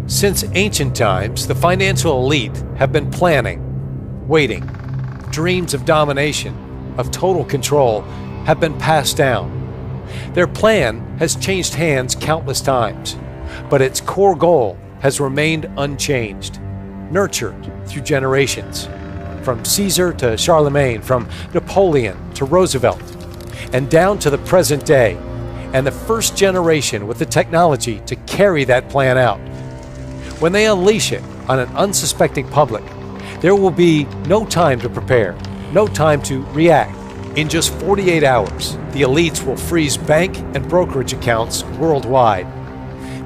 Since ancient times, the financial elite have been planning, waiting. Dreams of domination, of total control, have been passed down. Their plan has changed hands countless times, but its core goal has remained unchanged, nurtured through generations, from Caesar to Charlemagne, from Napoleon to Roosevelt, and down to the present day, and the first generation with the technology to carry that plan out. When they unleash it on an unsuspecting public, there will be no time to prepare, no time to react. In just 48 hours, the elites will freeze bank and brokerage accounts worldwide.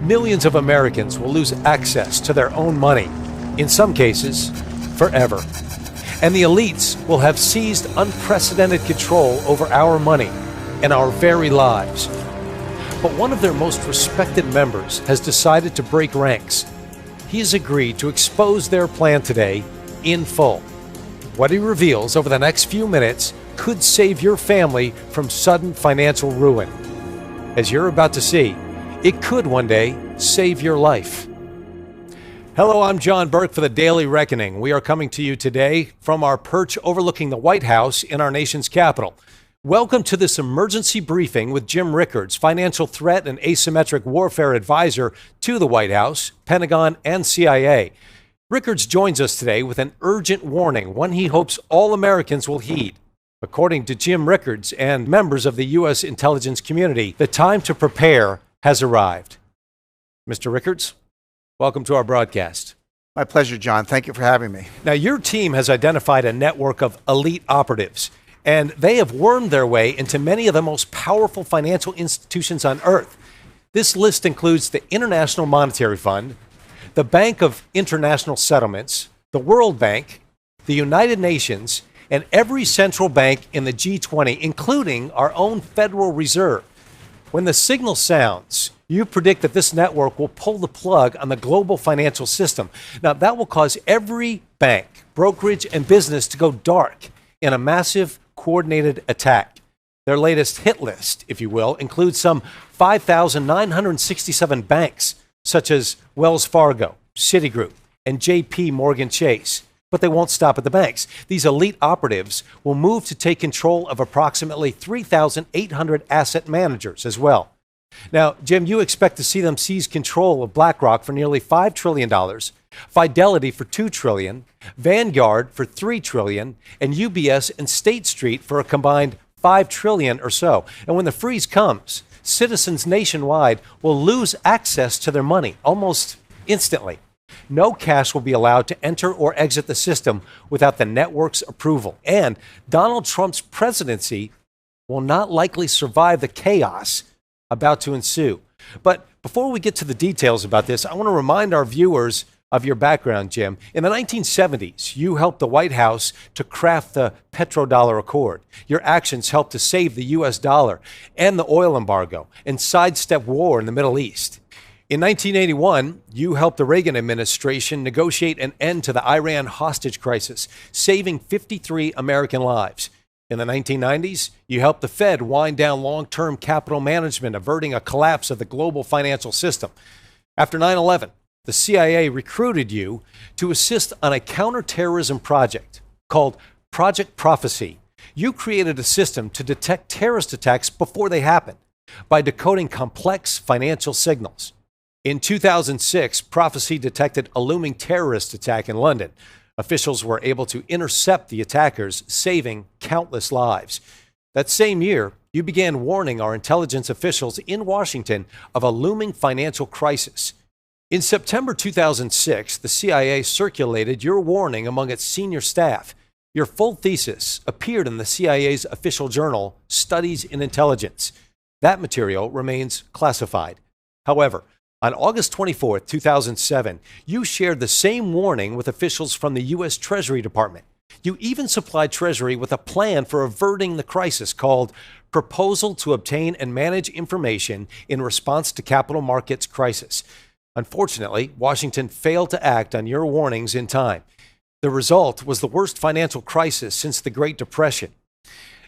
Millions of Americans will lose access to their own money, in some cases, forever. And the elites will have seized unprecedented control over our money and our very lives. But one of their most respected members has decided to break ranks. He has agreed to expose their plan today in full. What he reveals over the next few minutes could save your family from sudden financial ruin. As you're about to see, it could one day save your life. Hello, I'm John Burke for the Daily Reckoning. We are coming to you today from our perch overlooking the White House in our nation's capital. Welcome to this emergency briefing with Jim Rickards, financial threat and asymmetric warfare advisor to the White House, Pentagon, and CIA. Rickards joins us today with an urgent warning, one he hopes all Americans will heed. According to Jim Rickards and members of the U.S. intelligence community, the time to prepare has arrived. Mr. Rickards, welcome to our broadcast. My pleasure, John. Thank you for having me. Now, your team has identified a network of elite operatives, and they have wormed their way into many of the most powerful financial institutions on earth. This list includes the International Monetary Fund, the Bank of International Settlements, the World Bank, the United Nations, and every central bank in the G20, including our own Federal Reserve. When the signal sounds, you predict that this network will pull the plug on the global financial system. Now, that will cause every bank, brokerage, and business to go dark in a massive coordinated attack. Their latest hit list, if you will, includes some 5,967 banks, such as Wells Fargo, Citigroup, and J.P. Morgan Chase. But they won't stop at the banks. These elite operatives will move to take control of approximately 3,800 asset managers as well. Now, Jim, you expect to see them seize control of BlackRock for nearly $5 trillion, Fidelity for $2 trillion, Vanguard for $3 trillion, and UBS and State Street for a combined $5 trillion or so. And when the freeze comes, citizens nationwide will lose access to their money almost instantly. No cash will be allowed to enter or exit the system without the network's approval. And Donald Trump's presidency will not likely survive the chaos about to ensue. But before we get to the details about this, I want to remind our viewers of your background, Jim. In the 1970s, you helped the White House to craft the petrodollar accord. Your actions helped to save the U.S. dollar and the oil embargo and sidestep war in the Middle East. In 1981, you helped the Reagan administration negotiate an end to the Iran hostage crisis, saving 53 American lives. In the 1990s, you helped the Fed wind down long-term capital management, averting a collapse of the global financial system. After 9/11, the CIA recruited you to assist on a counterterrorism project called Project Prophecy. You created a system to detect terrorist attacks before they happen by decoding complex financial signals. In 2006, Prophecy detected a looming terrorist attack in London. Officials were able to intercept the attackers, saving countless lives. That same year, you began warning our intelligence officials in Washington of a looming financial crisis. In September 2006, the CIA circulated your warning among its senior staff. Your full thesis appeared in the CIA's official journal, Studies in Intelligence. That material remains classified. However, on August 24, 2007, you shared the same warning with officials from the U.S. Treasury Department. You even supplied Treasury with a plan for averting the crisis called Proposal to Obtain and Manage Information in Response to Capital Markets Crisis. Unfortunately, Washington failed to act on your warnings in time. The result was the worst financial crisis since the Great Depression.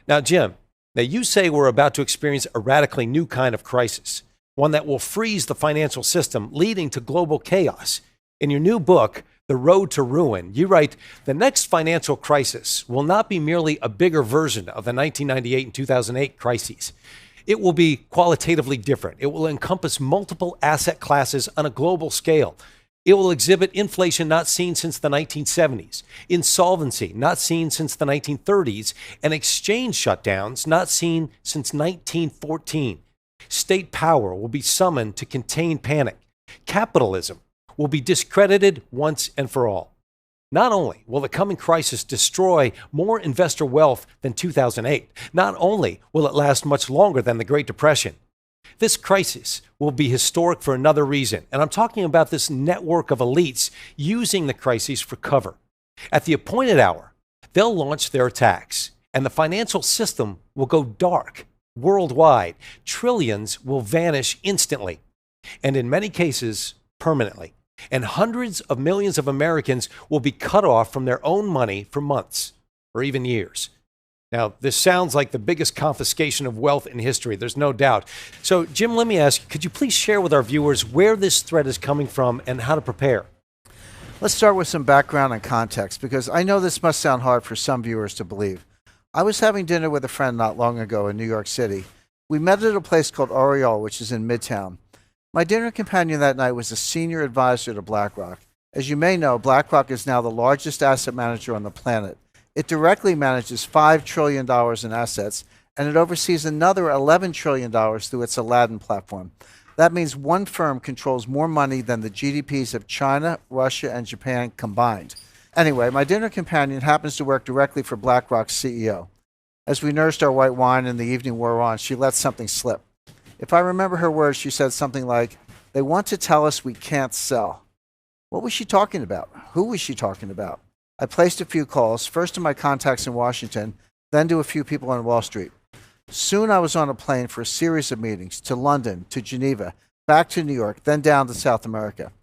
Now, Jim, you say we're about to experience a radically new kind of crisis. one that will freeze the financial system, leading to global chaos. In your new book, The Road to Ruin, you write, the next financial crisis will not be merely a bigger version of the 1998 and 2008 crises. It will be qualitatively different. It will encompass multiple asset classes on a global scale. It will exhibit inflation not seen since the 1970s, insolvency not seen since the 1930s, and exchange shutdowns not seen since 1914. State power will be summoned to contain panic. Capitalism will be discredited once and for all. Not only will the coming crisis destroy more investor wealth than 2008, not only will it last much longer than the Great Depression, this crisis will be historic for another reason. And I'm talking about this network of elites using the crises for cover. At the appointed hour, they'll launch their attacks, and the financial system will go dark worldwide. Trillions will vanish instantly, and in many cases, permanently. And hundreds of millions of Americans will be cut off from their own money for months or even years. Now, this sounds like the biggest confiscation of wealth in history, there's no doubt. So, Jim, let me ask you, could you please share with our viewers where this threat is coming from and how to prepare? Let's start with some background and context, because I know this must sound hard for some viewers to believe. I was having dinner with a friend not long ago in New York City. We met at a place called Oriole, which is in Midtown. My dinner companion that night was a senior advisor to BlackRock. As you may know, BlackRock is now the largest asset manager on the planet. It directly manages $5 trillion in assets, and it oversees another $11 trillion through its Aladdin platform. That means one firm controls more money than the GDPs of China, Russia, and Japan combined. Anyway, my dinner companion happens to work directly for BlackRock's CEO. As we nursed our white wine and the evening wore on, she let something slip. If I remember her words, she said something like, "They want to tell us we can't sell." What was she talking about? Who was she talking about? I placed a few calls, first to my contacts in Washington, then to a few people on Wall Street. Soon I was on a plane for a series of meetings to London, to Geneva, back to New York, then down to South America.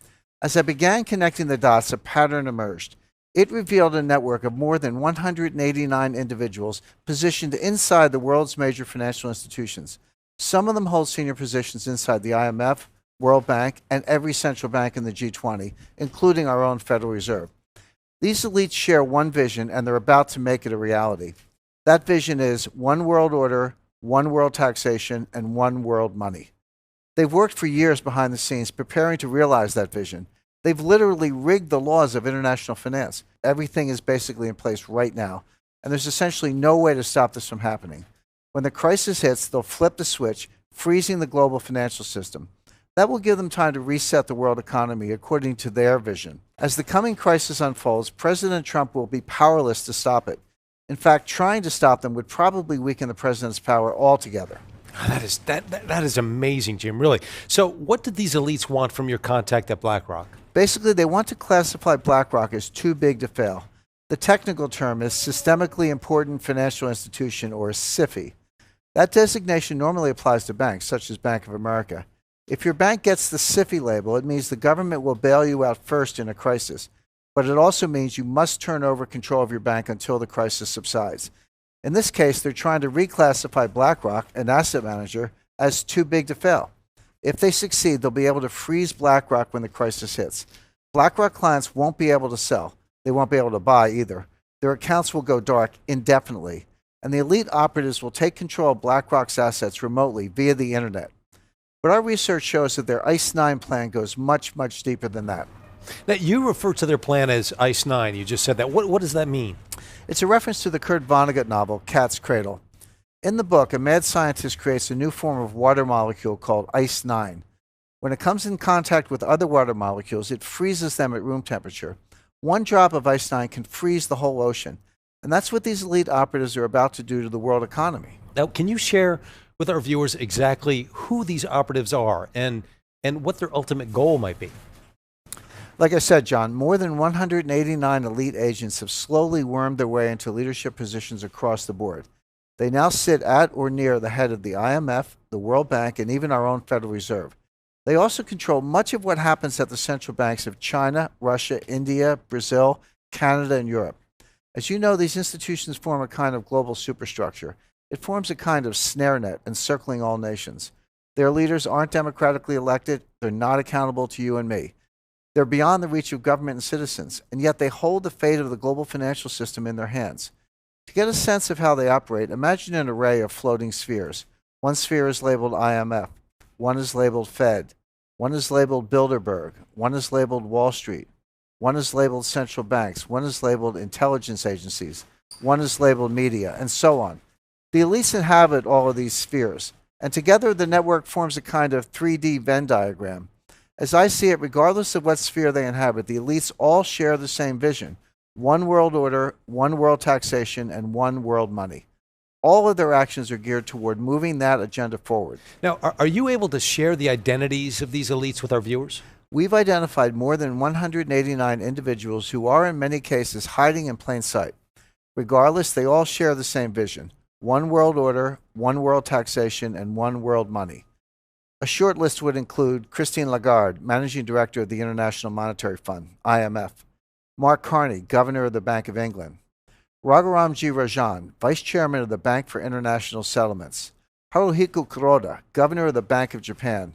As I began connecting the dots, a pattern emerged. It revealed a network of more than 189 individuals positioned inside the world's major financial institutions. Some of them hold senior positions inside the IMF, World Bank, and every central bank in the G20, including our own Federal Reserve. These elites share one vision, and they're about to make it a reality. That vision is one world order, one world taxation, and one world money. They've worked for years behind the scenes preparing to realize that vision. They've literally rigged the laws of international finance. Everything is basically in place right now, and there's essentially no way to stop this from happening. When the crisis hits, they'll flip the switch, freezing the global financial system. That will give them time to reset the world economy according to their vision. As the coming crisis unfolds, President Trump will be powerless to stop it. In fact, trying to stop them would probably weaken the president's power altogether. That is amazing, Jim, really. So what did these elites want from your contact at BlackRock? Basically, they want to classify BlackRock as too big to fail. The technical term is Systemically Important Financial Institution, or SIFI. That designation normally applies to banks, such as Bank of America. If your bank gets the SIFI label, it means the government will bail you out first in a crisis. But it also means you must turn over control of your bank until the crisis subsides. In this case, they're trying to reclassify BlackRock, an asset manager, as too big to fail. If they succeed, they'll be able to freeze BlackRock when the crisis hits. BlackRock clients won't be able to sell. They won't be able to buy either. Their accounts will go dark indefinitely. And the elite operatives will take control of BlackRock's assets remotely via the internet. But our research shows that their ICE 9 plan goes much, much deeper than that. Now, you refer to their plan as ICE 9. You just said that. What does that mean? It's a reference to the Kurt Vonnegut novel, Cat's Cradle. In the book, a mad scientist creates a new form of water molecule called ICE 9. When it comes in contact with other water molecules, it freezes them at room temperature. One drop of ICE 9 can freeze the whole ocean. And that's what these elite operatives are about to do to the world economy. Now, can you share with our viewers exactly who these operatives are and what their ultimate goal might be? Like I said, John, more than 189 elite agents have slowly wormed their way into leadership positions across the board. They now sit at or near the head of the IMF, the World Bank, and even our own Federal Reserve. They also control much of what happens at the central banks of China, Russia, India, Brazil, Canada, and Europe. As you know, these institutions form a kind of global superstructure. It forms a kind of snare net encircling all nations. Their leaders aren't democratically elected. They're not accountable to you and me. They're beyond the reach of government and citizens, and yet they hold the fate of the global financial system in their hands. To get a sense of how they operate, imagine an array of floating spheres. One sphere is labeled IMF, one is labeled Fed, one is labeled Bilderberg, one is labeled Wall Street, one is labeled central banks, one is labeled intelligence agencies, one is labeled media, and so on. The elites inhabit all of these spheres, and together the network forms a kind of 3D Venn diagram. As I see it, regardless of what sphere they inhabit, the elites all share the same vision: one world order, one world taxation, and one world money. All of their actions are geared toward moving that agenda forward. Now, are you able to share the identities of these elites with our viewers? We've identified more than 189 individuals who are in many cases hiding in plain sight. Regardless, they all share the same vision: one world order, one world taxation, and one world money. A short list would include Christine Lagarde, Managing Director of the International Monetary Fund, IMF; Mark Carney, Governor of the Bank of England; Raghuramji Rajan, Vice Chairman of the Bank for International Settlements; Haruhiko Kuroda, Governor of the Bank of Japan;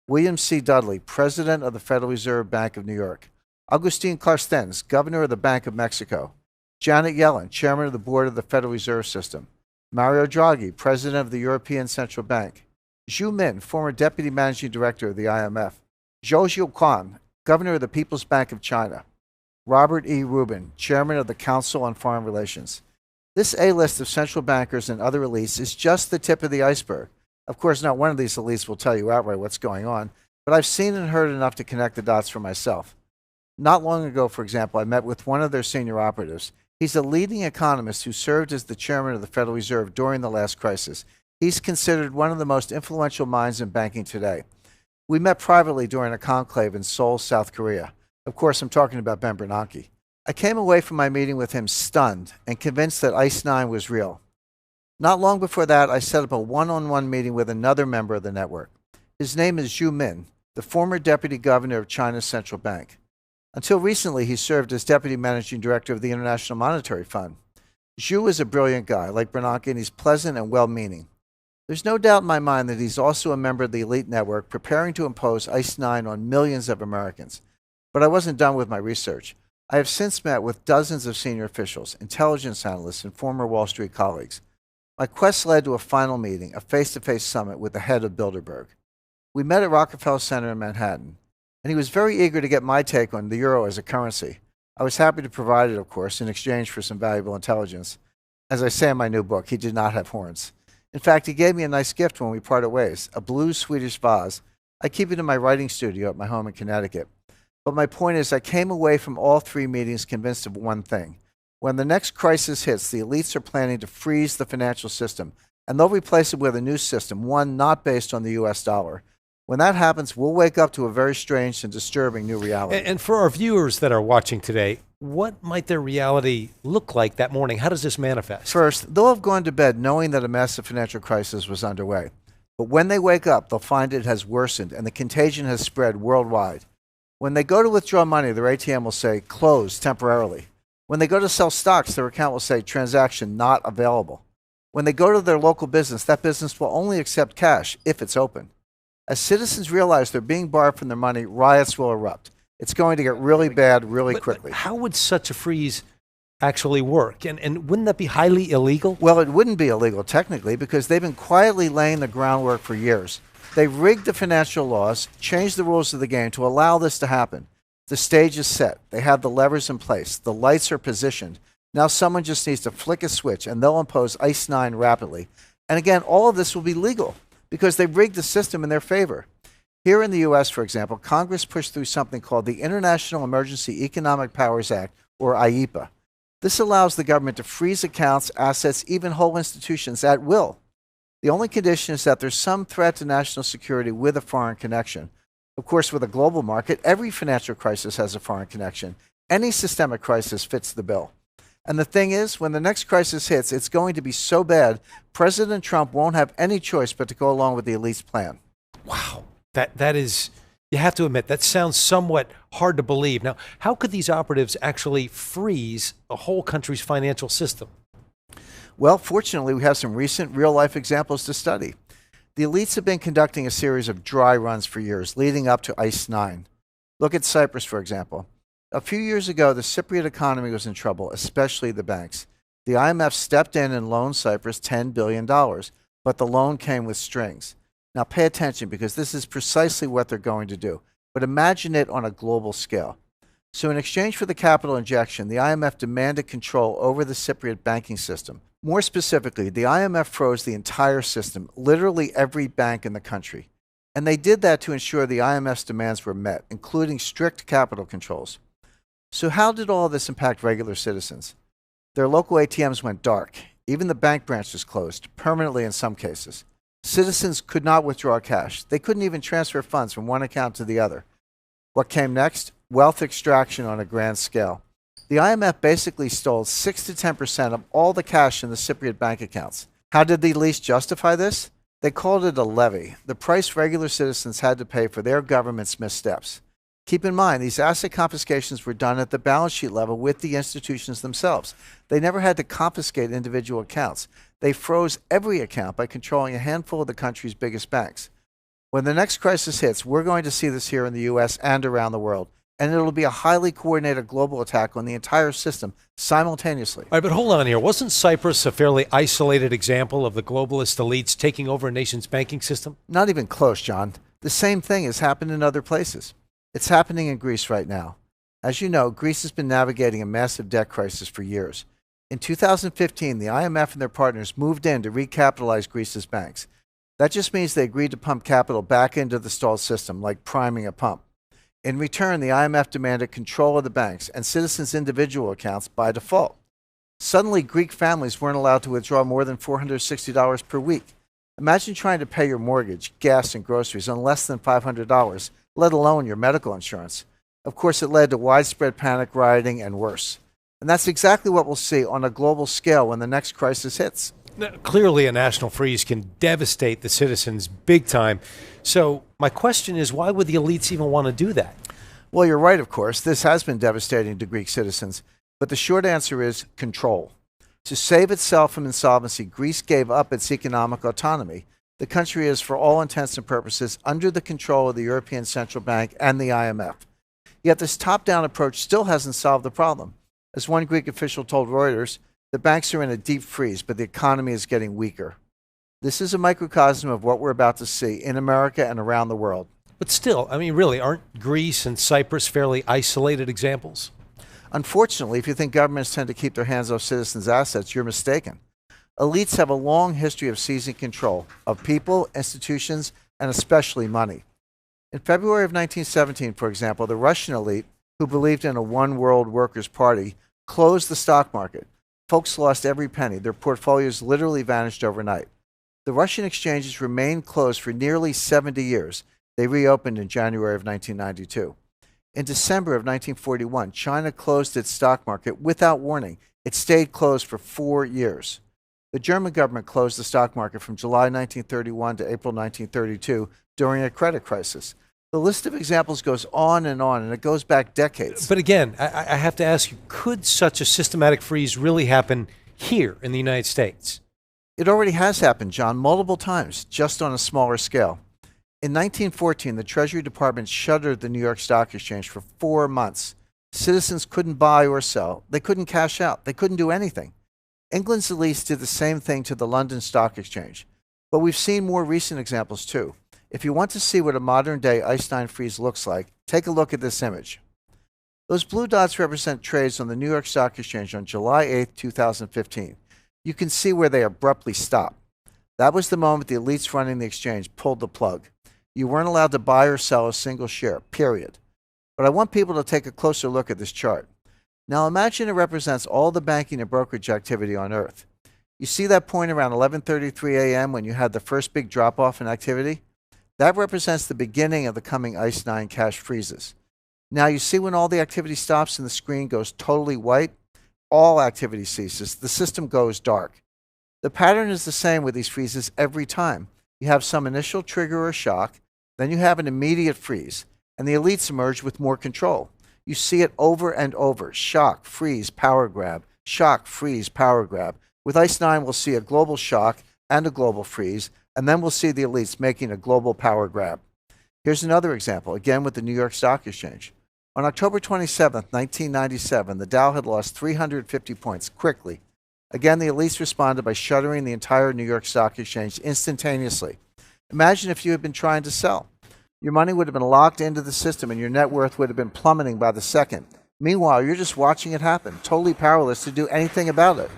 William C. Dudley, President of the Federal Reserve Bank of New York; Agustin Carstens, Governor of the Bank of Mexico; Janet Yellen, Chairman of the Board of the Federal Reserve System; Mario Draghi, President of the European Central Bank; Zhu Min, former Deputy Managing Director of the IMF; Zhou Zhouquan, Governor of the People's Bank of China; Robert E. Rubin, Chairman of the Council on Foreign Relations. This A-list of central bankers and other elites is just the tip of the iceberg. Of course, not one of these elites will tell you outright what's going on, but I've seen and heard enough to connect the dots for myself. Not long ago, for example, I met with one of their senior operatives. He's a leading economist who served as the chairman of the Federal Reserve during the last crisis. He's considered one of the most influential minds in banking today. We met privately during a conclave in Seoul, South Korea. Of course, I'm talking about Ben Bernanke. I came away from my meeting with him stunned and convinced that ICE 9 was real. Not long before that, I set up a one-on-one meeting with another member of the network. His name is Zhu Min, the former deputy governor of China's central bank. Until recently, he served as deputy managing director of the International Monetary Fund. Zhu is a brilliant guy, like Bernanke, and he's pleasant and well-meaning. There's no doubt in my mind that he's also a member of the elite network preparing to impose ICE 9 on millions of Americans. But I wasn't done with my research. I have since met with dozens of senior officials, intelligence analysts, and former Wall Street colleagues. My quest led to a final meeting, a face-to-face summit with the head of Bilderberg. We met at Rockefeller Center in Manhattan, and he was very eager to get my take on the euro as a currency. I was happy to provide it, of course, in exchange for some valuable intelligence. As I say in my new book, he did not have horns. In fact, he gave me a nice gift when we parted ways, a blue Swedish vase. I keep it in my writing studio at my home in Connecticut. But my point is, I came away from all three meetings convinced of one thing. When the next crisis hits, the elites are planning to freeze the financial system, and they'll replace it with a new system, one not based on the US dollar. When that happens, we'll wake up to a very strange and disturbing new reality. And for our viewers that are watching today, what might their reality look like that morning? How does this manifest? First, they'll have gone to bed knowing that a massive financial crisis was underway. But when they wake up, they'll find it has worsened and the contagion has spread worldwide. When they go to withdraw money, their ATM will say, closed temporarily. When they go to sell stocks, their account will say, transaction not available. When they go to their local business, that business will only accept cash if it's open. As citizens realize they're being barred from their money, riots will erupt. It's going to get really bad really quickly. How would such a freeze actually work? And wouldn't that be highly illegal? Well, it wouldn't be illegal technically because they've been quietly laying the groundwork for years. They rigged the financial laws, changed the rules of the game to allow this to happen. The stage is set. They have the levers in place. The lights are positioned. Now someone just needs to flick a switch and they'll impose ICE 9 rapidly. And again, all of this will be legal because they rigged the system in their favor. Here in the US, for example, Congress pushed through something called the International Emergency Economic Powers Act, or IEPA. This allows the government to freeze accounts, assets, even whole institutions at will. The only condition is that there's some threat to national security with a foreign connection. Of course, with a global market, every financial crisis has a foreign connection. Any systemic crisis fits the bill. And the thing is, when the next crisis hits, it's going to be so bad, President Trump won't have any choice but to go along with the elite's plan. Wow. That is, you have to admit, that sounds somewhat hard to believe. Now, how could these operatives actually freeze a whole country's financial system? Well, fortunately, we have some recent real-life examples to study. The elites have been conducting a series of dry runs for years, leading up to ICE-9. Look at Cyprus, for example. A few years ago, the Cypriot economy was in trouble, especially the banks. The IMF stepped in and loaned Cyprus $10 billion, but the loan came with strings. Now pay attention, because this is precisely what they're going to do. But imagine it on a global scale. So in exchange for the capital injection, the IMF demanded control over the Cypriot banking system. More specifically, the IMF froze the entire system, literally every bank in the country. And they did that to ensure the IMF's demands were met, including strict capital controls. So how did all this impact regular citizens? Their local ATMs went dark. Even the bank branch was closed, permanently in some cases. Citizens could not withdraw cash. They couldn't even transfer funds from one account to the other. What came next? Wealth extraction on a grand scale. The IMF basically stole 6 to 10% of all the cash in the Cypriot bank accounts. How did the elites justify this? They called it a levy, the price regular citizens had to pay for their government's missteps. Keep in mind, these asset confiscations were done at the balance sheet level with the institutions themselves. They never had to confiscate individual accounts. They froze every account by controlling a handful of the country's biggest banks. When the next crisis hits, we're going to see this here in the US and around the world. And it'll be a highly coordinated global attack on the entire system simultaneously. All right, but hold on here. Wasn't Cyprus a fairly isolated example of the globalist elites taking over a nation's banking system? Not even close, John. The same thing has happened in other places. It's happening in Greece right now. As you know, Greece has been navigating a massive debt crisis for years. In 2015, the IMF and their partners moved in to recapitalize Greece's banks. That just means they agreed to pump capital back into the stalled system, like priming a pump. In return, the IMF demanded control of the banks and citizens' individual accounts by default. Suddenly, Greek families weren't allowed to withdraw more than $460 per week. Imagine trying to pay your mortgage, gas, and groceries on less than $500, let alone your medical insurance. Of course, it led to widespread panic, rioting, and worse. And that's exactly what we'll see on a global scale when the next crisis hits. Now, clearly, a national freeze can devastate the citizens big time. So my question is, why would the elites even want to do that? Well, you're right, of course. This has been devastating to Greek citizens. But the short answer is control. To save itself from insolvency, Greece gave up its economic autonomy. The country is, for all intents and purposes, under the control of the European Central Bank and the IMF. Yet this top-down approach still hasn't solved the problem. As one Greek official told Reuters, the banks are in a deep freeze, but the economy is getting weaker. This is a microcosm of what we're about to see in America and around the world. But still, I mean, really, aren't Greece and Cyprus fairly isolated examples? Unfortunately, if you think governments tend to keep their hands off citizens' assets, you're mistaken. Elites have a long history of seizing control of people, institutions, and especially money. In February of 1917, for example, the Russian elite, who believed in a one-world workers' party, closed the stock market. Folks lost every penny. Their portfolios literally vanished overnight. The Russian exchanges remained closed for nearly 70 years. They reopened in January of 1992. In December of 1941, China closed its stock market without warning. It stayed closed for 4 years. The German government closed the stock market from July 1931 to April 1932 during a credit crisis. The list of examples goes on, and it goes back decades. But again, I have to ask you, could such a systematic freeze really happen here in the United States? It already has happened, John, multiple times, just on a smaller scale. In 1914, the Treasury Department shuttered the New York Stock Exchange for 4 months. Citizens couldn't buy or sell. They couldn't cash out. They couldn't do anything. England's elites did the same thing to the London Stock Exchange. But we've seen more recent examples too. If you want to see what a modern-day ICE-9 freeze looks like, take a look at this image. Those blue dots represent trades on the New York Stock Exchange on July 8, 2015. You can see where they abruptly stop. That was the moment the elites running the exchange pulled the plug. You weren't allowed to buy or sell a single share, period. But I want people to take a closer look at this chart. Now imagine it represents all the banking and brokerage activity on Earth. You see that point around 11:33 a.m. when you had the first big drop-off in activity? That represents the beginning of the coming ICE-9 cash freezes. Now you see when all the activity stops and the screen goes totally white? All activity ceases. The system goes dark. The pattern is the same with these freezes every time. You have some initial trigger or shock, then you have an immediate freeze, and the elites emerge with more control. You see it over and over. Shock, freeze, power grab. Shock, freeze, power grab. With ICE-9, we'll see a global shock and a global freeze, And then we'll see the elites making a global power grab. Here's another example, again with the New York Stock Exchange. On October 27, 1997, the Dow had lost 350 points quickly. Again, the elites responded by shuttering the entire New York Stock Exchange instantaneously. Imagine if you had been trying to sell. Your money would have been locked into the system and your net worth would have been plummeting by the second. Meanwhile, you're just watching it happen, totally powerless to do anything about it.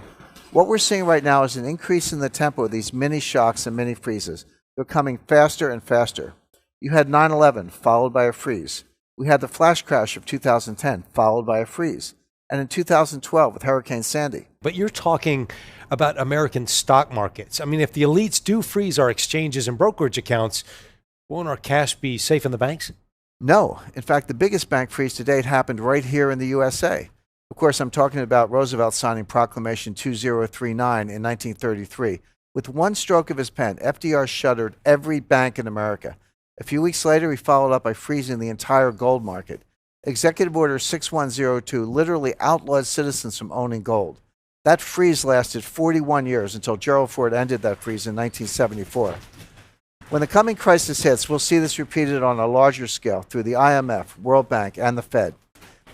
What we're seeing right now is an increase in the tempo of these mini shocks and mini freezes. They're coming faster and faster. You had 9/11, followed by a freeze. We had the flash crash of 2010, followed by a freeze. And in 2012 with Hurricane Sandy. But you're talking about American stock markets. I mean, if the elites do freeze our exchanges and brokerage accounts, won't our cash be safe in the banks? No. In fact, the biggest bank freeze to date happened right here in the USA. Of course, I'm talking about Roosevelt signing Proclamation 2039 in 1933. With one stroke of his pen, FDR shuttered every bank in America. A few weeks later, he followed up by freezing the entire gold market. Executive Order 6102 literally outlawed citizens from owning gold. That freeze lasted 41 years until Gerald Ford ended that freeze in 1974. When the coming crisis hits, we'll see this repeated on a larger scale through the IMF, World Bank, and the Fed.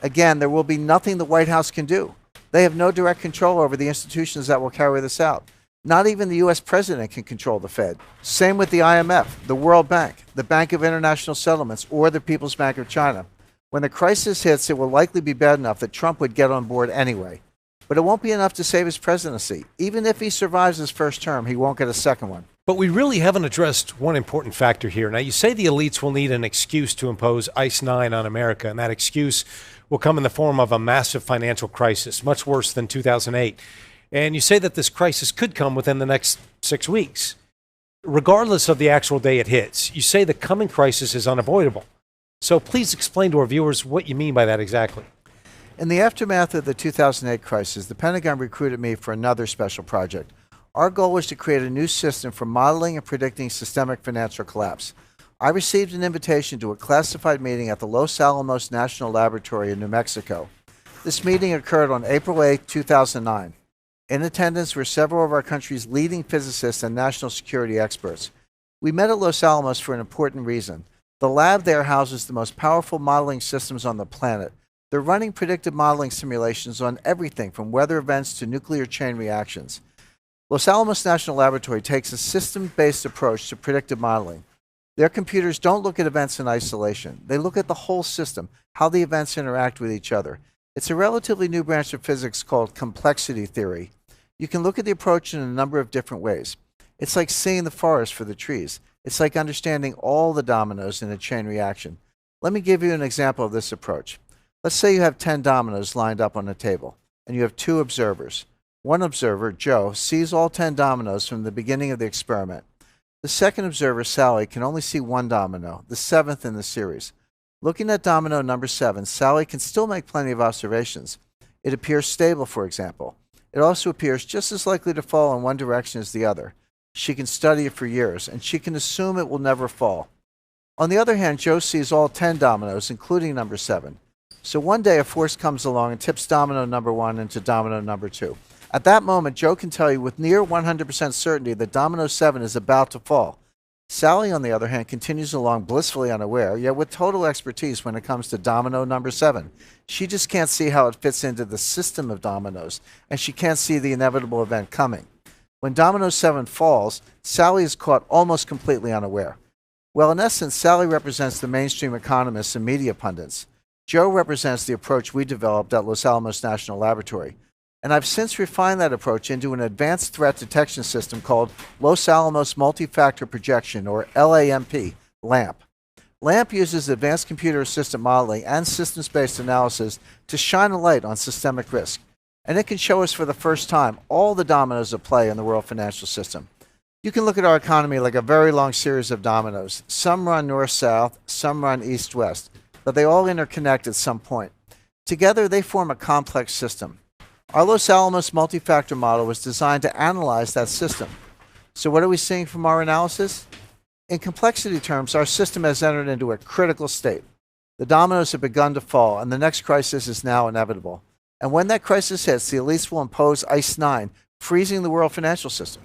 Again, there will be nothing the White House can do. They have no direct control over the institutions that will carry this out. Not even the U.S. president can control the Fed. Same with the IMF, the World Bank, the Bank of International Settlements, or the People's Bank of China. When the crisis hits, it will likely be bad enough that Trump would get on board anyway. But it won't be enough to save his presidency. Even if he survives his first term, he won't get a second one. But we really haven't addressed one important factor here. Now, you say the elites will need an excuse to impose ICE 9 on America, and that excuse will come in the form of a massive financial crisis, much worse than 2008. And you say that this crisis could come within the next 6 weeks. Regardless of the actual day it hits, you say the coming crisis is unavoidable. So please explain to our viewers what you mean by that exactly. In the aftermath of the 2008 crisis, the Pentagon recruited me for another special project. Our goal was to create a new system for modeling and predicting systemic financial collapse. I received an invitation to a classified meeting at the Los Alamos National Laboratory in New Mexico. This meeting occurred on April 8, 2009. In attendance were several of our country's leading physicists and national security experts. We met at Los Alamos for an important reason. The lab there houses the most powerful modeling systems on the planet. They're running predictive modeling simulations on everything from weather events to nuclear chain reactions. Los Alamos National Laboratory takes a system-based approach to predictive modeling. Their computers don't look at events in isolation. They look at the whole system, how the events interact with each other. It's a relatively new branch of physics called complexity theory. You can look at the approach in a number of different ways. It's like seeing the forest for the trees. It's like understanding all the dominoes in a chain reaction. Let me give you an example of this approach. Let's say you have 10 dominoes lined up on a table, and you have 2 observers. One observer, Joe, sees all 10 dominoes from the beginning of the experiment. The second observer, Sally, can only see 1 domino, the 7th in the series. Looking at domino number 7, Sally can still make plenty of observations. It appears stable, for example. It also appears just as likely to fall in one direction as the other. She can study it for years, and she can assume it will never fall. On the other hand, Joe sees all 10 dominoes, including number 7. So one day a force comes along and tips domino number 1 into domino number 2. At that moment, Joe can tell you with near 100% certainty that domino 7 is about to fall. Sally, on the other hand, continues along blissfully unaware, yet with total expertise when it comes to domino number 7. She just can't see how it fits into the system of dominoes, and she can't see the inevitable event coming. When domino 7 falls, Sally is caught almost completely unaware. Well, in essence, Sally represents the mainstream economists and media pundits. Joe represents the approach we developed at Los Alamos National Laboratory. And I've since refined that approach into an advanced threat detection system called Los Alamos Multi-Factor Projection, or LAMP, LAMP. LAMP uses advanced computer assisted modeling and systems-based analysis to shine a light on systemic risk. And it can show us for the first time all the dominoes at play in the world financial system. You can look at our economy like a very long series of dominoes. Some run north-south, some run east-west, but they all interconnect at some point. Together, they form a complex system. Our Los Alamos multi-factor model was designed to analyze that system. So what are we seeing from our analysis? In complexity terms, our system has entered into a critical state. The dominoes have begun to fall, and the next crisis is now inevitable. And when that crisis hits, the elites will impose ICE 9, freezing the world financial system.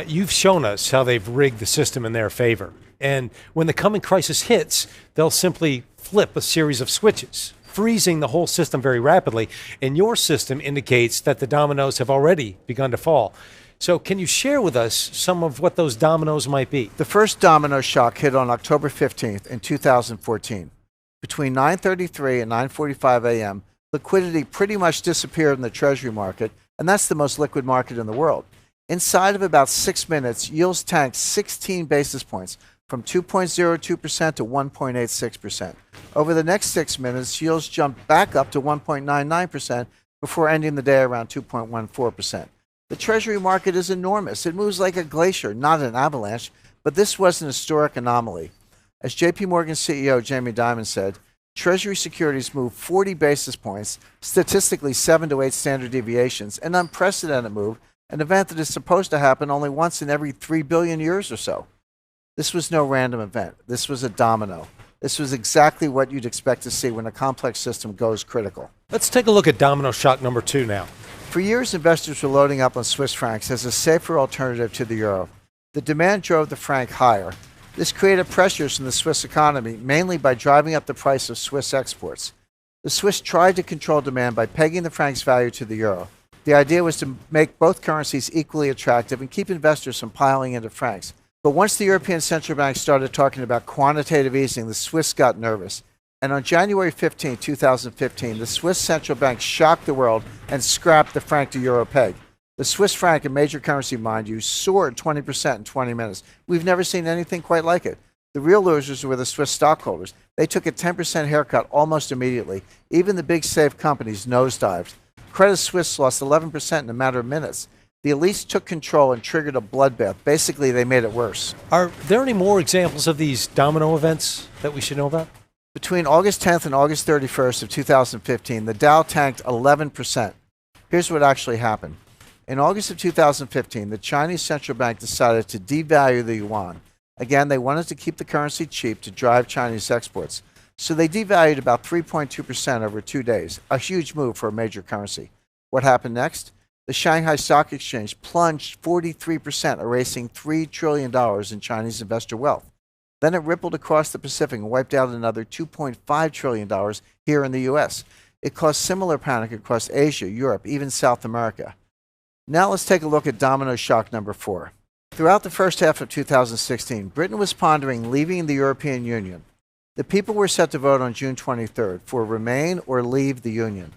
You've shown us how they've rigged the system in their favor. And when the coming crisis hits, they'll simply flip a series of switches, freezing the whole system very rapidly. And your system indicates that the dominoes have already begun to fall. So can you share with us some of what those dominoes might be? The first domino shock hit on October 15th in 2014. Between 9:33 and 9:45 a.m., liquidity pretty much disappeared in the Treasury market, and that's the most liquid market in the world. Inside of about 6 minutes, yields tanked 16 basis points, from 2.02% to 1.86%. Over the next 6 minutes, yields jumped back up to 1.99% before ending the day around 2.14%. The Treasury market is enormous. It moves like a glacier, not an avalanche, but this was an historic anomaly. As JP Morgan CEO Jamie Dimon said, Treasury securities move 40 basis points, statistically 7 to 8 standard deviations, an unprecedented move, an event that is supposed to happen only once in every 3 billion years or so. This was no random event. This was a domino. This was exactly what you'd expect to see when a complex system goes critical. Let's take a look at domino shock number 2 now. For years, investors were loading up on Swiss francs as a safer alternative to the euro. The demand drove the franc higher. This created pressures in the Swiss economy, mainly by driving up the price of Swiss exports. The Swiss tried to control demand by pegging the franc's value to the euro. The idea was to make both currencies equally attractive and keep investors from piling into francs. But once the European Central Bank started talking about quantitative easing, the Swiss got nervous. And on January 15, 2015, the Swiss Central Bank shocked the world and scrapped the franc to euro peg. The Swiss franc, a major currency, mind you, soared 20% in 20 minutes. We've never seen anything quite like it. The real losers were the Swiss stockholders. They took a 10% haircut almost immediately. Even the big safe companies nosedived. Credit Suisse lost 11% in a matter of minutes. The elites took control and triggered a bloodbath. Basically, they made it worse. Are there any more examples of these domino events that we should know about? Between August 10th and August 31st of 2015, the Dow tanked 11%. Here's what actually happened. In August of 2015, the Chinese central bank decided to devalue the yuan. Again, they wanted to keep the currency cheap to drive Chinese exports. So they devalued about 3.2% over 2 days, a huge move for a major currency. What happened next? The Shanghai Stock Exchange plunged 43%, erasing $3 trillion in Chinese investor wealth. Then it rippled across the Pacific and wiped out another $2.5 trillion here in the US. It caused similar panic across Asia, Europe, even South America. Now let's take a look at domino shock number 4. Throughout the first half of 2016, Britain was pondering leaving the European Union. The people were set to vote on June 23rd for remain or leave the Union.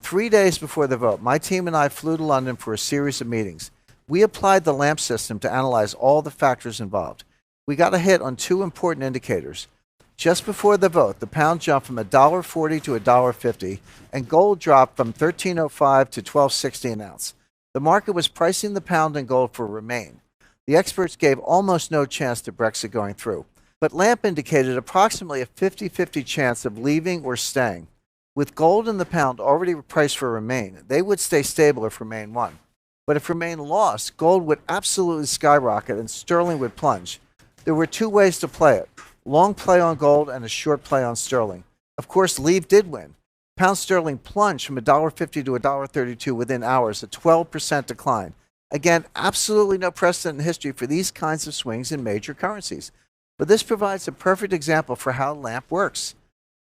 3 days before the vote, my team and I flew to London for a series of meetings. We applied the LAMP system to analyze all the factors involved. We got a hit on 2 important indicators. Just before the vote, the pound jumped from $1.40 to $1.50, and gold dropped from $13.05 to $12.60 an ounce. The market was pricing the pound and gold for remain. The experts gave almost no chance to Brexit going through, but LAMP indicated approximately a 50-50 chance of leaving or staying. With gold and the pound already priced for remain, they would stay stable if remain won. But if remain lost, gold would absolutely skyrocket and sterling would plunge. There were 2 ways to play it: long play on gold and a short play on sterling. Of course, leave did win. Pound sterling plunged from $1.50 to $1.32 within hours, a 12% decline. Again, absolutely no precedent in history for these kinds of swings in major currencies. But this provides a perfect example for how LAMP works.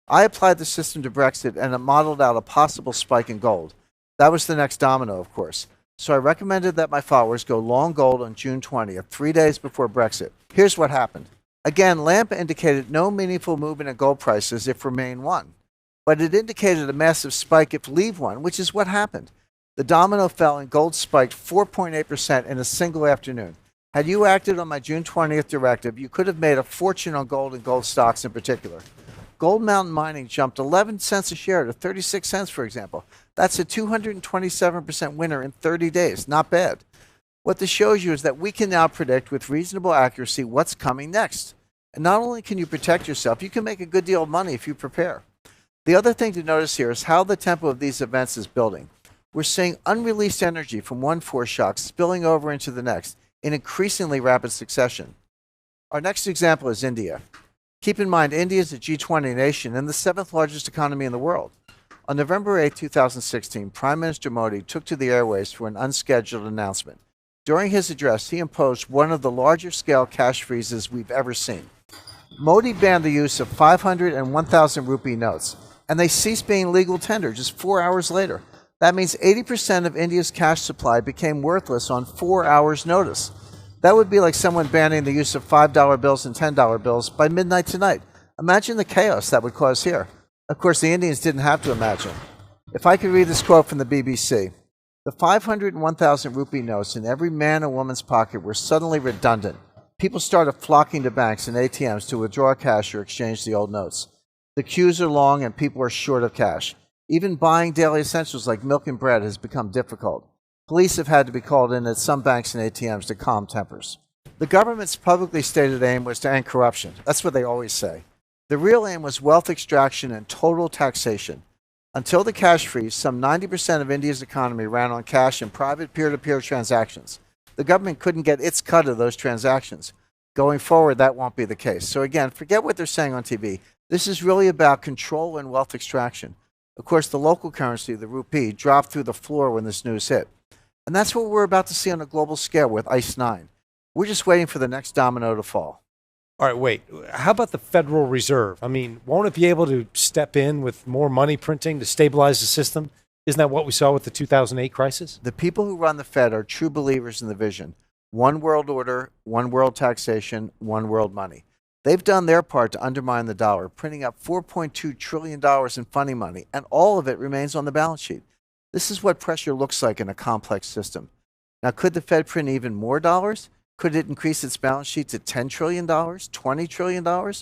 I applied the system to Brexit and it modeled out a possible spike in gold. That was the next domino, of course. So I recommended that my followers go long gold on June 20th, 3 days before Brexit. Here's what happened. Again, LAMP indicated no meaningful movement in gold prices if remain won. But it indicated a massive spike if leave won, which is what happened. The domino fell and gold spiked 4.8% in a single afternoon. Had you acted on my June 20th directive, you could have made a fortune on gold and gold stocks in particular. Gold Mountain Mining jumped 11 cents a share to 36 cents, for example. That's a 227% winner in 30 days. Not bad. What this shows you is that we can now predict with reasonable accuracy what's coming next. And not only can you protect yourself, you can make a good deal of money if you prepare. The other thing to notice here is how the tempo of these events is building. We're seeing unreleased energy from one force shock spilling over into the next in increasingly rapid succession. Our next example is India. Keep in mind, India is a G20 nation and the 7th largest economy in the world. On November 8, 2016, Prime Minister Modi took to the airways for an unscheduled announcement. During his address, he imposed one of the larger scale cash freezes we've ever seen. Modi banned the use of 500 and 1,000 rupee notes, and they ceased being legal tender just 4 hours later. That means 80% of India's cash supply became worthless on 4 hours' notice. That would be like someone banning the use of $5 bills and $10 bills by midnight tonight. Imagine the chaos that would cause here. Of course, the Indians didn't have to imagine. If I could read this quote from the BBC, the 500 and 1,000 rupee notes in every man and woman's pocket were suddenly redundant. People started flocking to banks and ATMs to withdraw cash or exchange the old notes. The queues are long and people are short of cash. Even buying daily essentials like milk and bread has become difficult. Police have had to be called in at some banks and ATMs to calm tempers. The government's publicly stated aim was to end corruption. That's what they always say. The real aim was wealth extraction and total taxation. Until the cash freeze, some 90% of India's economy ran on cash and private peer-to-peer transactions. The government couldn't get its cut of those transactions. Going forward, that won't be the case. So again, forget what they're saying on TV. This is really about control and wealth extraction. Of course, the local currency, the rupee, dropped through the floor when this news hit. And that's what we're about to see on a global scale with ICE 9. We're just waiting for the next domino to fall. All right, wait. How about the Federal Reserve? I mean, won't it be able to step in with more money printing to stabilize the system? Isn't that what we saw with the 2008 crisis? The people who run the Fed are true believers in the vision. One world order, one world taxation, one world money. They've done their part to undermine the dollar, printing up $4.2 trillion in funny money, and all of it remains on the balance sheet. This is what pressure looks like in a complex system. Now, could the Fed print even more dollars? Could it increase its balance sheet to $10 trillion, $20 trillion?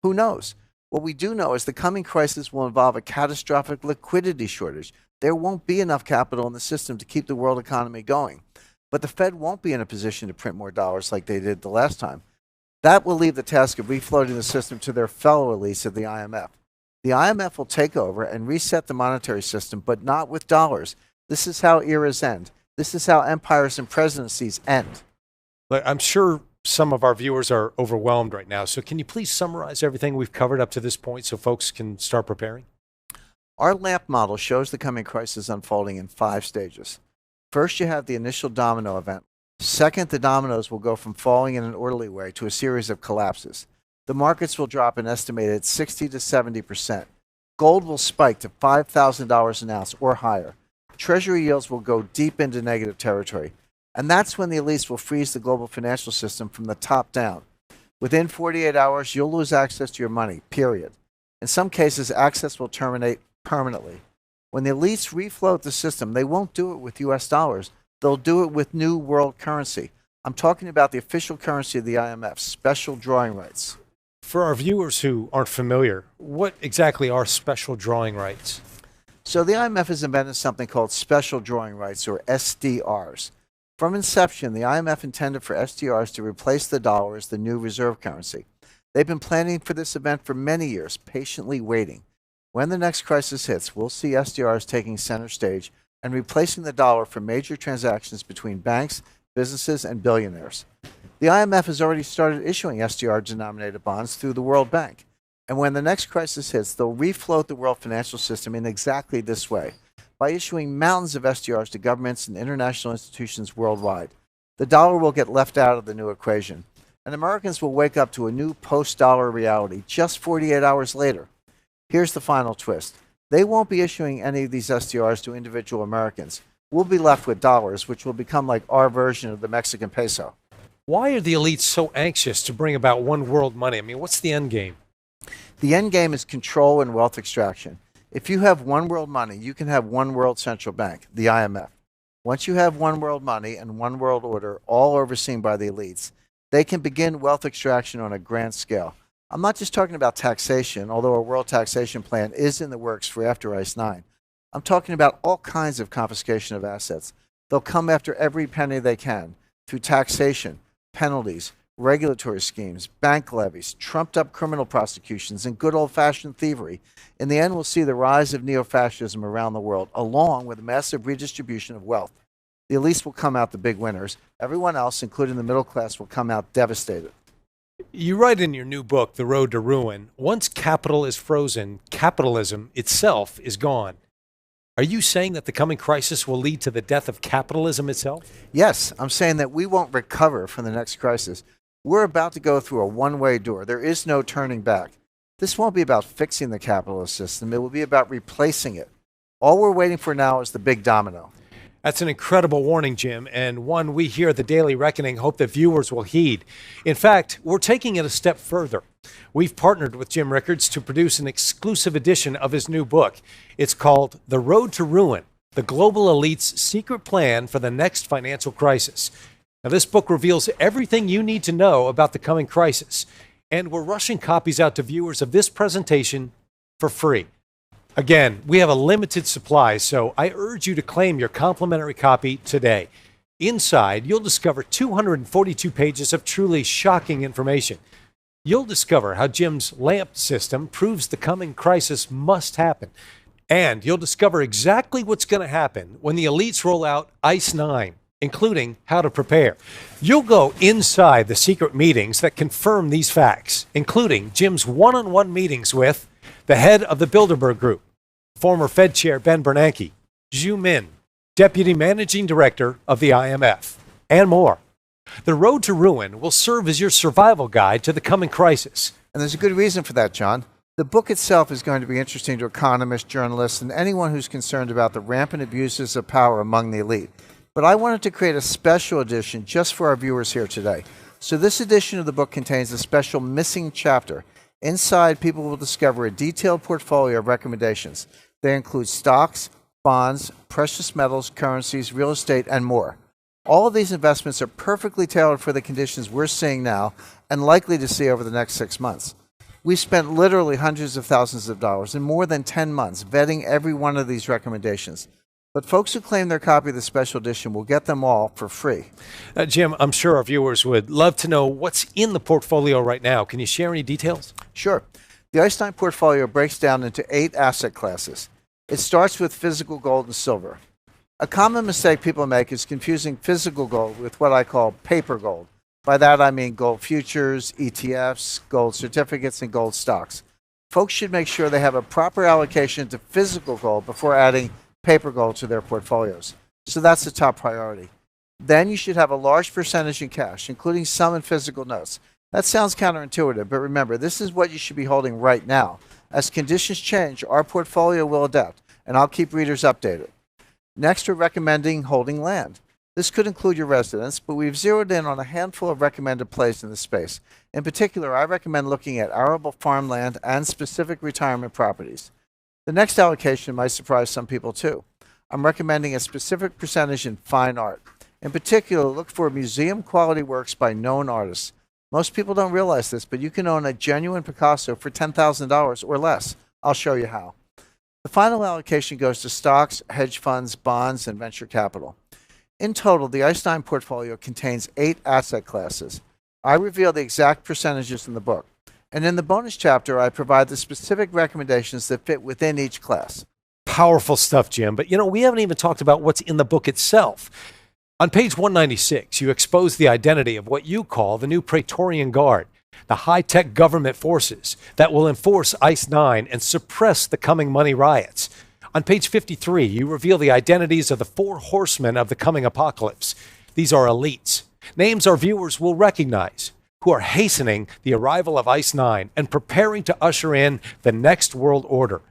Who knows? What we do know is the coming crisis will involve a catastrophic liquidity shortage. There won't be enough capital in the system to keep the world economy going. But the Fed won't be in a position to print more dollars like they did the last time. That will leave the task of refloating the system to their fellow elites at the IMF. The IMF will take over and reset the monetary system, but not with dollars. This is how eras end. This is how empires and presidencies end. Look, I'm sure some of our viewers are overwhelmed right now. So can you please summarize everything we've covered up to this point so folks can start preparing? Our LAMP model shows the coming crisis unfolding in 5 stages. First, you have the initial domino event. Second, the dominoes will go from falling in an orderly way to a series of collapses. The markets will drop an estimated 60 to 70%. Gold will spike to $5,000 an ounce or higher. Treasury yields will go deep into negative territory. And that's when the elites will freeze the global financial system from the top down. Within 48 hours, you'll lose access to your money, period. In some cases, access will terminate permanently. When the elites refloat the system, they won't do it with US dollars. They'll do it with new world currency. I'm talking about the official currency of the IMF, special drawing rights. For our viewers who aren't familiar, what exactly are special drawing rights? So the IMF has invented something called special drawing rights, or SDRs. From inception, the IMF intended for SDRs to replace the dollar as the new reserve currency. They've been planning for this event for many years, patiently waiting. When the next crisis hits, we'll see SDRs taking center stage and replacing the dollar for major transactions between banks, businesses, and billionaires. The IMF has already started issuing SDR-denominated bonds through the World Bank. And when the next crisis hits, they'll refloat the world financial system in exactly this way, by issuing mountains of SDRs to governments and international institutions worldwide. The dollar will get left out of the new equation, and Americans will wake up to a new post-dollar reality just 48 hours later. Here's the final twist. They won't be issuing any of these SDRs to individual Americans. We'll be left with dollars, which will become like our version of the Mexican peso. Why are the elites so anxious to bring about one world money? I mean, what's the end game? The end game is control and wealth extraction. If you have one world money, you can have one world central bank, the IMF. Once you have one world money and one world order, all overseen by the elites, they can begin wealth extraction on a grand scale. I'm not just talking about taxation, although a world taxation plan is in the works for after ICE 9. I'm talking about all kinds of confiscation of assets. They'll come after every penny they can through taxation, penalties, regulatory schemes, bank levies, trumped-up criminal prosecutions, and good old-fashioned thievery. In the end, we'll see the rise of neo-fascism around the world, along with a massive redistribution of wealth. The elites will come out the big winners. Everyone else, including the middle class, will come out devastated. You write in your new book, The Road to Ruin, once capital is frozen, capitalism itself is gone. Are you saying that the coming crisis will lead to the death of capitalism itself? Yes, I'm saying that we won't recover from the next crisis. We're about to go through a one-way door. There is no turning back. This won't be about fixing the capitalist system. It will be about replacing it. All we're waiting for now is the big domino. That's an incredible warning, Jim, and one we here at the Daily Reckoning hope that viewers will heed. In fact, we're taking it a step further. We've partnered with Jim Rickards to produce an exclusive edition of his new book. It's called The Road to Ruin, The Global Elite's Secret Plan for the Next Financial Crisis. Now, this book reveals everything you need to know about the coming crisis, and we're rushing copies out to viewers of this presentation for free. Again, we have a limited supply, so I urge you to claim your complimentary copy today. Inside, you'll discover 242 pages of truly shocking information. You'll discover how Jim's LAMP system proves the coming crisis must happen. And you'll discover exactly what's going to happen when the elites roll out ICE 9, including how to prepare. You'll go inside the secret meetings that confirm these facts, including Jim's one-on-one meetings with the head of the Bilderberg Group, former Fed Chair Ben Bernanke, Zhu Min, Deputy Managing Director of the IMF, and more. The Road to Ruin will serve as your survival guide to the coming crisis. And there's a good reason for that, John. The book itself is going to be interesting to economists, journalists, and anyone who's concerned about the rampant abuses of power among the elite. But I wanted to create a special edition just for our viewers here today. So this edition of the book contains a special missing chapter. Inside, people will discover a detailed portfolio of recommendations. They include stocks, bonds, precious metals, currencies, real estate, and more. All of these investments are perfectly tailored for the conditions we're seeing now and likely to see over the next 6 months. We've spent literally hundreds of thousands of dollars in more than 10 months vetting every one of these recommendations. But folks who claim their copy of the special edition will get them all for free. Jim, I'm sure our viewers would love to know what's in the portfolio right now. Can you share any details? Sure. The ICE 9 portfolio breaks down into 8 asset classes. It starts with physical gold and silver. A common mistake people make is confusing physical gold with what I call paper gold. By that I mean gold futures, ETFs, gold certificates, and gold stocks. Folks should make sure they have a proper allocation to physical gold before adding paper gold to their portfolios. So that's the top priority. Then you should have a large percentage in cash, including some in physical notes. That sounds counterintuitive, but remember, this is what you should be holding right now. As conditions change, our portfolio will adapt, and I'll keep readers updated. Next, we're recommending holding land. This could include your residence, but we've zeroed in on a handful of recommended plays in this space. In particular, I recommend looking at arable farmland and specific retirement properties. The next allocation might surprise some people too. I'm recommending a specific percentage in fine art. In particular, look for museum-quality works by known artists. Most people don't realize this, but you can own a genuine Picasso for $10,000 or less. I'll show you how. The final allocation goes to stocks, hedge funds, bonds, and venture capital. In total, the ICE 9 portfolio contains 8 asset classes. I reveal the exact percentages in the book. And in the bonus chapter, I provide the specific recommendations that fit within each class. Powerful stuff, Jim. But we haven't even talked about what's in the book itself. On page 196, you expose the identity of what you call the new Praetorian Guard, the high-tech government forces that will enforce ICE 9 and suppress the coming money riots. On page 53, you reveal the identities of the 4 horsemen of the coming apocalypse. These are elites, names our viewers will recognize, who are hastening the arrival of ICE 9 and preparing to usher in the next world order.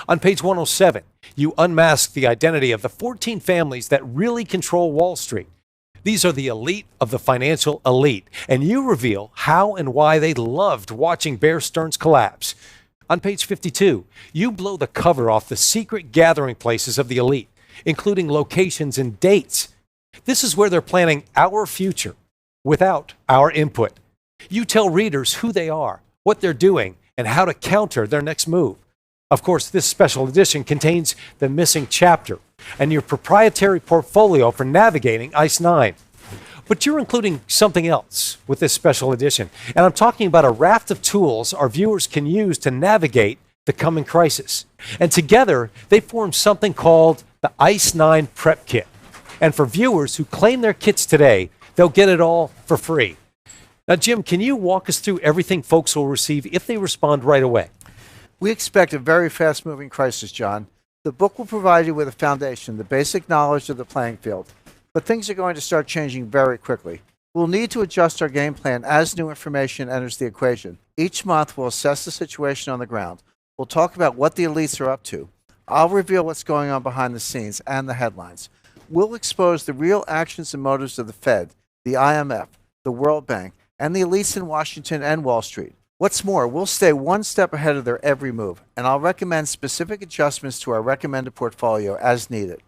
On page 107, you unmask the identity of the 14 families that really control Wall Street. These are the elite of the financial elite, and you reveal how and why they loved watching Bear Stearns collapse. On page 52, you blow the cover off the secret gathering places of the elite, including locations and dates. This is where they're planning our future without our input. You tell readers who they are, what they're doing, and how to counter their next move. Of course, this special edition contains the missing chapter and your proprietary portfolio for navigating ICE 9. But you're including something else with this special edition. And I'm talking about a raft of tools our viewers can use to navigate the coming crisis. And together, they form something called the ICE 9 Prep Kit. And for viewers who claim their kits today, they'll get it all for free. Now, Jim, can you walk us through everything folks will receive if they respond right away? We expect a very fast-moving crisis, John. The book will provide you with a foundation, the basic knowledge of the playing field. But things are going to start changing very quickly. We'll need to adjust our game plan as new information enters the equation. Each month, we'll assess the situation on the ground. We'll talk about what the elites are up to. I'll reveal what's going on behind the scenes and the headlines. We'll expose the real actions and motives of the Fed, the IMF, the World Bank, and the elites in Washington and Wall Street. What's more, we'll stay one step ahead of their every move, and I'll recommend specific adjustments to our recommended portfolio as needed.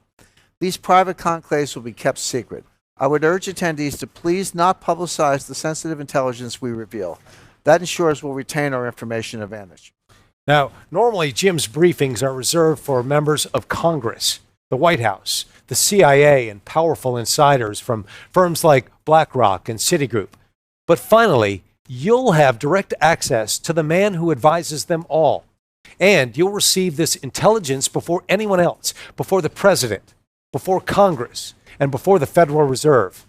These private conclaves will be kept secret. I would urge attendees to please not publicize the sensitive intelligence we reveal. That ensures we'll retain our information advantage. Now, normally Jim's briefings are reserved for members of Congress, the White House, the CIA, and powerful insiders from firms like BlackRock and Citigroup. But finally, you'll have direct access to the man who advises them all. And you'll receive this intelligence before anyone else, before the president, before Congress, and before the Federal Reserve.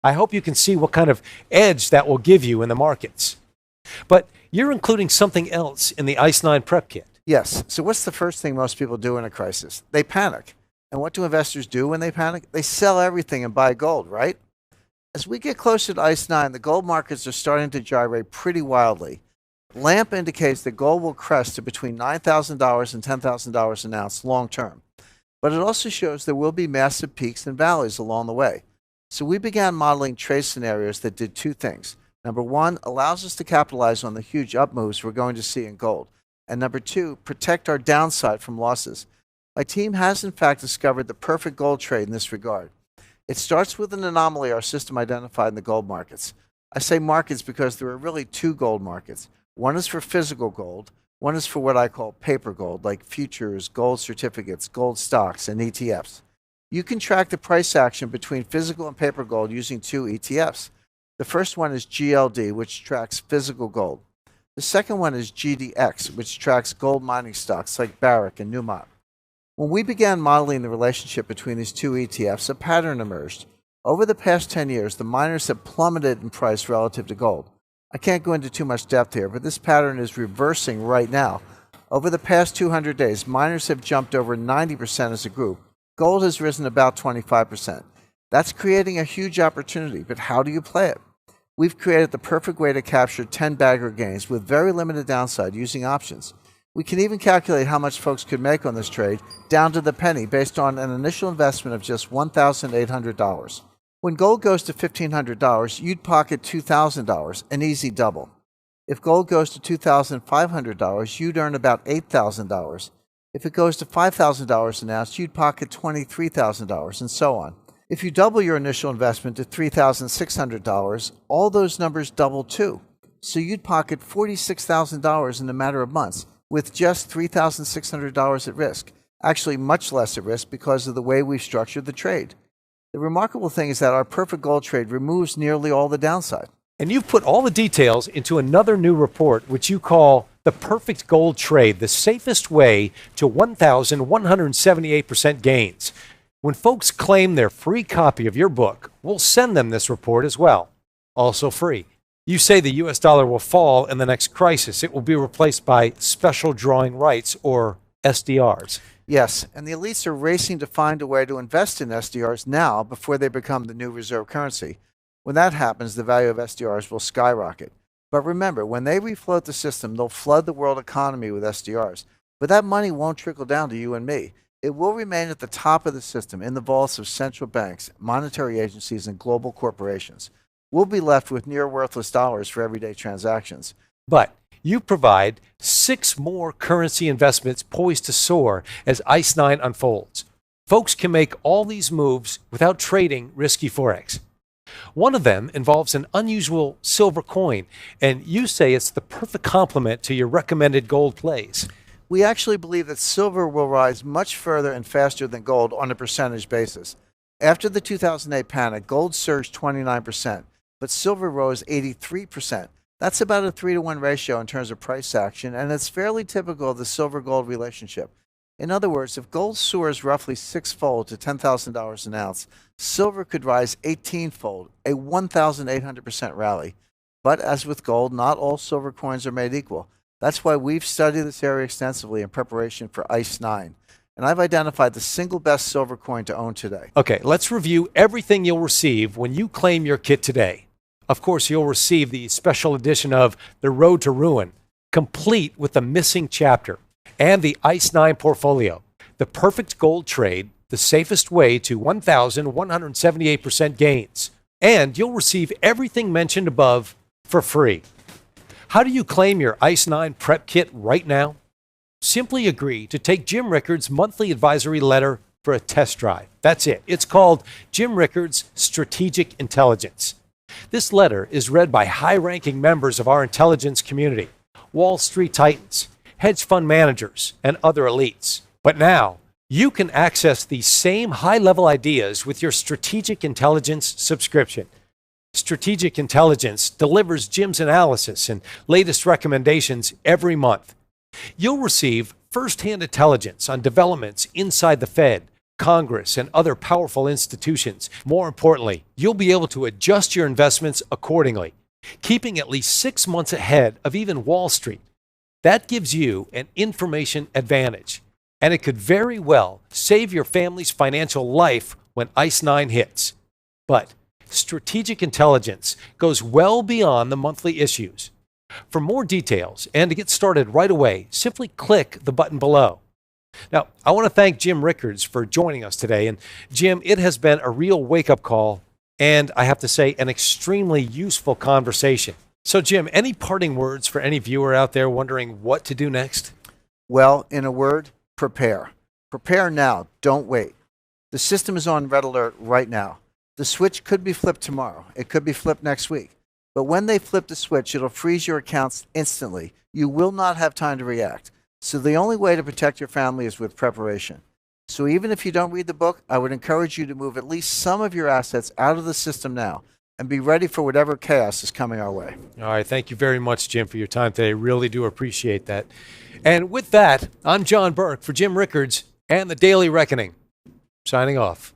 I hope you can see what kind of edge that will give you in the markets. But you're including something else in the ICE 9 prep kit. Yes. So what's the first thing most people do in a crisis? They panic. And what do investors do when they panic? They sell everything and buy gold, right? As we get closer to ICE 9, the gold markets are starting to gyrate pretty wildly. LAMP indicates that gold will crest to between $9,000 and $10,000 an ounce long term. But it also shows there will be massive peaks and valleys along the way. So we began modeling trade scenarios that did two things. Number one, allows us to capitalize on the huge up moves we're going to see in gold. And number two, protect our downside from losses. My team has in fact discovered the perfect gold trade in this regard. It starts with an anomaly our system identified in the gold markets. I say markets because there are really two gold markets. One is for physical gold. One is for what I call paper gold, like futures, gold certificates, gold stocks, and ETFs. You can track the price action between physical and paper gold using two ETFs. The first one is GLD, which tracks physical gold. The second one is GDX, which tracks gold mining stocks like Barrick and Newmont. When we began modeling the relationship between these two ETFs, a pattern emerged. Over the past 10 years, the miners have plummeted in price relative to gold. I can't go into too much depth here, but this pattern is reversing right now. Over the past 200 days, miners have jumped over 90% as a group. Gold has risen about 25%. That's creating a huge opportunity, but how do you play it? We've created the perfect way to capture 10-bagger gains with very limited downside using options. We can even calculate how much folks could make on this trade down to the penny based on an initial investment of just $1,800. When gold goes to $1,500, you'd pocket $2,000, an easy double. If gold goes to $2,500, you'd earn about $8,000. If it goes to $5,000 an ounce, you'd pocket $23,000, and so on. If you double your initial investment to $3,600, all those numbers double too. So you'd pocket $46,000 in a matter of months with just $3,600 at risk. Actually, much less at risk because of the way we've structured the trade. The remarkable thing is that our perfect gold trade removes nearly all the downside. And you've put all the details into another new report, which you call The Perfect Gold Trade, the safest way to 1,178% gains. When folks claim their free copy of your book, we'll send them this report as well, also free. You say the US dollar will fall in the next crisis. It will be replaced by special drawing rights, or SDRs. Yes, and the elites are racing to find a way to invest in SDRs now before they become the new reserve currency. When that happens, the value of SDRs will skyrocket. But remember, when they refloat the system, they'll flood the world economy with SDRs. But that money won't trickle down to you and me. It will remain at the top of the system in the vaults of central banks, monetary agencies, and global corporations. We'll be left with near worthless dollars for everyday transactions. But you provide 6 more currency investments poised to soar as ICE 9 unfolds. Folks can make all these moves without trading risky Forex. One of them involves an unusual silver coin, and you say it's the perfect complement to your recommended gold plays. We actually believe that silver will rise much further and faster than gold on a percentage basis. After the 2008 panic, gold surged 29%, but silver rose 83%. That's about a 3-to-1 ratio in terms of price action, and it's fairly typical of the silver-gold relationship. In other words, if gold soars roughly 6-fold to $10,000 an ounce, silver could rise 18-fold, a 1,800% rally. But as with gold, not all silver coins are made equal. That's why we've studied this area extensively in preparation for ICE 9. and I've identified the single best silver coin to own today. Okay, let's review everything you'll receive when you claim your kit today. Of course, you'll receive the special edition of The Road to Ruin, complete with the missing chapter, and the ICE 9 portfolio, the perfect gold trade, the safest way to 1,178% gains. And you'll receive everything mentioned above for free. How do you claim your ICE 9 prep kit right now? Simply agree to take Jim Rickard's monthly advisory letter for a test drive. That's it. It's called Jim Rickard's Strategic Intelligence. This letter is read by high-ranking members of our intelligence community, Wall Street titans, hedge fund managers, and other elites. But now, you can access these same high-level ideas with your Strategic Intelligence subscription. Strategic Intelligence delivers Jim's analysis and latest recommendations every month. You'll receive first-hand intelligence on developments inside the Fed, Congress, and other powerful institutions. More importantly, you'll be able to adjust your investments accordingly, keeping at least 6 months ahead of even Wall Street. That gives you an information advantage, and it could very well save your family's financial life when ICE 9 hits. But Strategic Intelligence goes well beyond the monthly issues. For more details and to get started right away, simply click the button below. Now, I want to thank Jim Rickards for joining us today. And Jim, it has been a real wake-up call, and I have to say, an extremely useful conversation. So, Jim, any parting words for any viewer out there wondering what to do next? Well, in a word, prepare. Prepare now. Don't wait. The system is on red alert right now. The switch could be flipped tomorrow. It could be flipped next week. But when they flip the switch, it'll freeze your accounts instantly. You will not have time to react. So the only way to protect your family is with preparation. So even if you don't read the book, I would encourage you to move at least some of your assets out of the system now and be ready for whatever chaos is coming our way. All right. Thank you very much, Jim, for your time today. Really do appreciate that. And with that, I'm John Burke for Jim Rickards and the Daily Reckoning. Signing off.